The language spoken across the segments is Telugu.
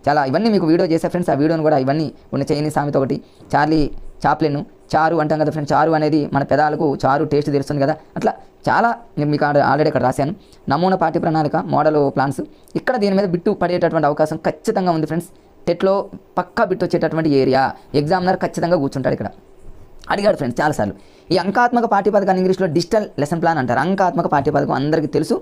చాలా ఇవన్నీ మీకు వీడియో చేసే ఫ్రెండ్స్. ఆ వీడియోని కూడా ఇవన్నీ ఉన్న చైనీస్ సామెత ఒకటి, చార్లీ చాప్లిన్ చారు అంటాం కదా ఫ్రెండ్స్. చారు అనేది మన పెదాలకు చారు టేస్ట్ తెలుస్తుంది కదా, అట్లా చాలా నేను మీకు ఆల్రెడీ ఇక్కడ రాశాను. నమూనా పాఠ్య ప్రణాళిక మోడల్ ప్లాన్స్. ఇక్కడ దీని మీద బిట్టు పడేటటువంటి అవకాశం ఖచ్చితంగా ఉంది ఫ్రెండ్స్. టెట్లో పక్కా బిట్టు వచ్చేటటువంటి ఏరియా. ఎగ్జామినర్ ఖచ్చితంగా కూర్చుంటాడు ఇక్కడ. అడిగాడు ఫ్రెండ్స్ చాలాసార్లు. ఈ అంకాత్మక పాఠ్యపథకాన్ని ఇంగ్లీష్లో డిజిటల్ లెసన్ ప్లాన్ అంటారు. అంకాత్మక పాఠ్యపథకం అందరికీ తెలుసు.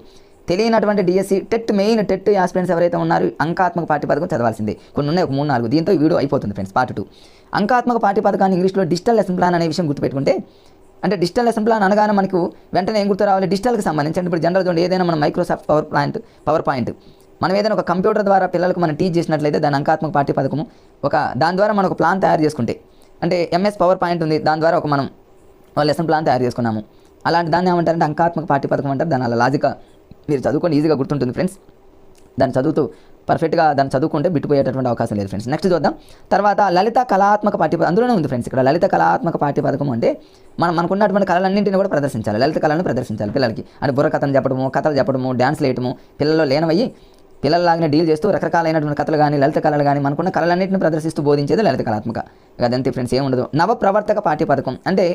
తెలియనటువంటి DSC TET main TET aspirants ఎవరైతే ఉన్నారో అంకాత్మక పాఠ్యపథకం చదవాల్సిందే. కొన్ని ఉన్నాయి, ఒక 3-4. దీంతో ఈ వీడియో అయిపోతుంది ఫ్రెండ్స్, పార్ట్ 2. అంకాత్మక పాఠ్యపథకాన్ని ఇంగ్లీష్లో డిజిటల్ లెసన్ ప్లాన్ అనే విషయం గుర్తుపెట్టుకుంటే, అంటే డిజిటల్ లెసన్ ప్లాన్ అనగానే మనకు వెంటనే ఏం గుర్తు రావాలి? డిజిటల్కి సంబంధించి. ఇప్పుడు జనరల్ చూడండి, ఏదైనా మనం మైక్రోసాఫ్ట్ పవర్ పాయింట్ మనం ఏదైనా ఒక కంప్యూటర్ ద్వారా పిల్లలకు మనం టీచ్ చేసినట్లయితే దాని అంకాత్మక పాఠ్యపథకము దాని ద్వారా మనం ఒక ప్లాన్ తయారు చేసుకుంటే, అంటే ఎంఎస్ పవర్ పాయింట్ ఉంది, దాని ద్వారా మనం లెసన్ ప్లాన్ తయారు చేసుకున్నాము. అలాంటి దాన్ని ఏమంటారంటే అంకాత్మక పాఠ్యపథకం అంటారు. దాని అలా లాజిక్గా మీరు చదువుకొని ఈజీగా గుర్తుంటుంది ఫ్రెండ్స్. దాన్ని చదువుతూ పర్ఫెక్ట్గా దాన్ని చదువుకుంటే బిట్టుపోయేటటువంటి అవకాశం లేదు ఫ్రెండ్స్. నెక్స్ట్ చూద్దాం. తర్వాత లలిత కళాత్మక పాఠ్యపథకం అందులోనే ఉంది ఫ్రెండ్స్. ఇక్కడ లలిత కళాత్మక పాఠ్యపథకం అంటే మనకున్నటువంటి కళలన్నింటినీ కూడా ప్రదర్శించాలి. లలిత కళలను ప్రదర్శించాలి పిల్లలకి. అంటే బుర్రకథను చెప్పడము, కథలు చెప్పడము, డ్యాన్స్లు వేయటము, పిల్లల్లో లేనవయ్యి పిల్లల్లాగానే డీల్ చేస్తూ రకరకాలైనటువంటి కథలు కానీ లలిత కళలు కానీ మనకున్న కళలన్నింటినీ ప్రదర్శిస్తూ బోధించేది లలిత కళాత్మక. అదంతే ఫ్రెండ్స్, ఏముండదు. నవప్రవర్తక పాఠ్యపథకం అంటే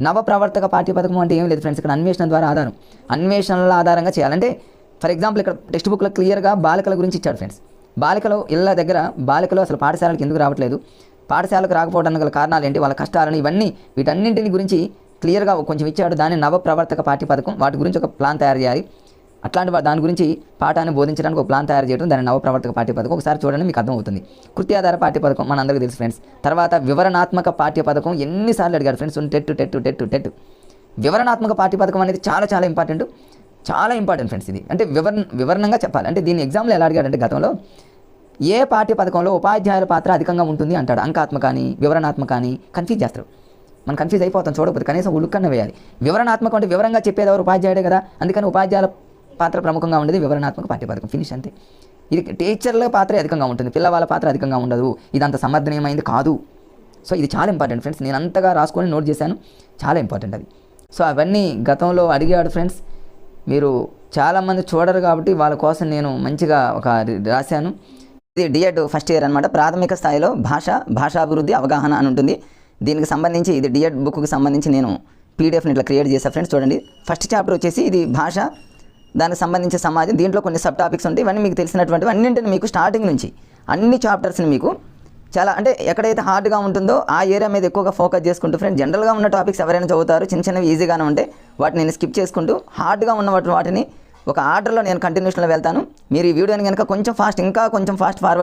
నవప్రవర్తక పాఠ్యపథకం అంటే ఏం లేదు ఫ్రెండ్స్. ఇక్కడ అన్వేషణ ద్వారా ఆధారం, అన్వేషణల ఆధారంగా చేయాలంటే ఫర్ ఎగ్జాంపుల్ ఇక్కడ టెక్స్ట్ బుక్లో క్లియర్గా బాలికల గురించి ఇచ్చాడు ఫ్రెండ్స్. బాలికలు ఇళ్ళ దగ్గర బాలికలు అసలు పాఠశాలకు ఎందుకు రావట్లేదు, పాఠశాలకు రాకపోవడానికి గల కారణాలు ఏంటి, వాళ్ళ కష్టాలను, ఇవన్నీ వీటన్నింటిని గురించి క్లియర్గా కొంచెం ఇచ్చాడు. దాన్ని నవప్రవర్తక పాఠ్యపథకం. వాటి గురించి ఒక ప్లాన్ తయారు చేయాలి. అట్లాంటి దాని గురించి పాఠాన్ని బోధించడానికి ఒక ప్లాన్ తయారు చేయడం దాన్ని నవప్రవర్తక పాఠ్యపథకం. ఒకసారి చూడండి, మీకు అర్థమవుతుంది. కృత్యాధార పాఠ్యపథకం మన అందరికీ తెలుసు ఫ్రెండ్స్. తర్వాత వివరణాత్మక పాఠ్యపథకం ఎన్నిసార్లు అడిగాడు ఫ్రెండ్స్. టెట్ వివరణాత్మక పాఠ్యపథకం అనేది చాలా చాలా ఇంపార్టెంట్ ఫ్రెండ్స్. ఇది అంటే వివరణంగా చెప్పాలి. అంటే దీన్ని ఎగ్జామ్లో ఎలా అడిగాడంటే, గతంలో ఏ పాఠ్యపథకంలో ఉపాధ్యాయుల పాత్ర అధికంగా ఉంటుంది అంటాడు. అంకాత్మక అని వివరణాత్మక అని కన్ఫ్యూజ్ చేస్తారు. మనం కన్ఫ్యూజ్ అయిపోతాం చూడకపోతే. కనీసం ఉలుక్కన్న వేయాలి. వివరణాత్మకం అంటే వివరంగా చెప్పేది ఎవరు? ఉపాధ్యాయుడే కదా. అందుకని ఉపాధ్యాయుల పాత్ర ప్రముఖంగా ఉండేది వివరణాత్మక పాఠ్యపథకం. ఫినిష్ అంతే. ఇది టీచర్ల పాత్ర అధికంగా ఉంటుంది, పిల్లవాళ్ళ పాత్ర అధికంగా ఉండదు. ఇదంత సమర్థనీయమైంది కాదు. సో ఇది చాలా ఇంపార్టెంట్ ఫ్రెండ్స్. నేను అంతగా రాసుకొని నోట్ చేశాను, చాలా ఇంపార్టెంట్ అది. సో అవన్నీ గతంలో అడిగాడు ఫ్రెండ్స్. మీరు చాలామంది చూడరు కాబట్టి వాళ్ళ కోసం నేను మంచిగా ఒక రాశాను. ఇది డిఎడ్ ఫస్ట్ ఇయర్ అనమాట. ప్రాథమిక స్థాయిలో భాషాభివృద్ధి అవగాహన అని ఉంటుంది. దీనికి సంబంధించి ఇది డిఎడ్ బుక్కి సంబంధించి నేను పీడిఎఫ్ని ఇట్లా క్రియేట్ చేశాను ఫ్రెండ్స్. చూడండి, ఫస్ట్ చాప్టర్ వచ్చేసి ఇది భాష, దానికి సంబంధించి సమాజం. దీంట్లో కొన్ని సబ్ టాపిక్స్ ఉంటాయి. ఇవన్నీ మీకు తెలిసినటువంటివి అన్నింటిని మీకు స్టార్టింగ్ నుంచి అన్ని చాప్టర్స్ని మీకు చాలా అంటే ఎక్కడైతే హార్డ్గా ఉంటుందో ఆ ఏరియా మీద ఎక్కువగా ఫోకస్ చేసుకుంటూ ఫ్రెండ్స్, జనరల్గా ఉన్న టాపిక్స్ ఎవరైనా చదువుతారు, చిన్నవి ఈజీగానే ఉంటాయి, వాటిని నేను స్కిప్ చేసుకుంటూ హార్డ్గా ఉన్న వాటిని ఒక ఆర్డర్లో నేను కంటిన్యూషన్లో వెళ్తాను. మీరు ఈ వీడియోని కనుక ఇంకా కొంచెం ఫాస్ట్ ఫార్వర్డ్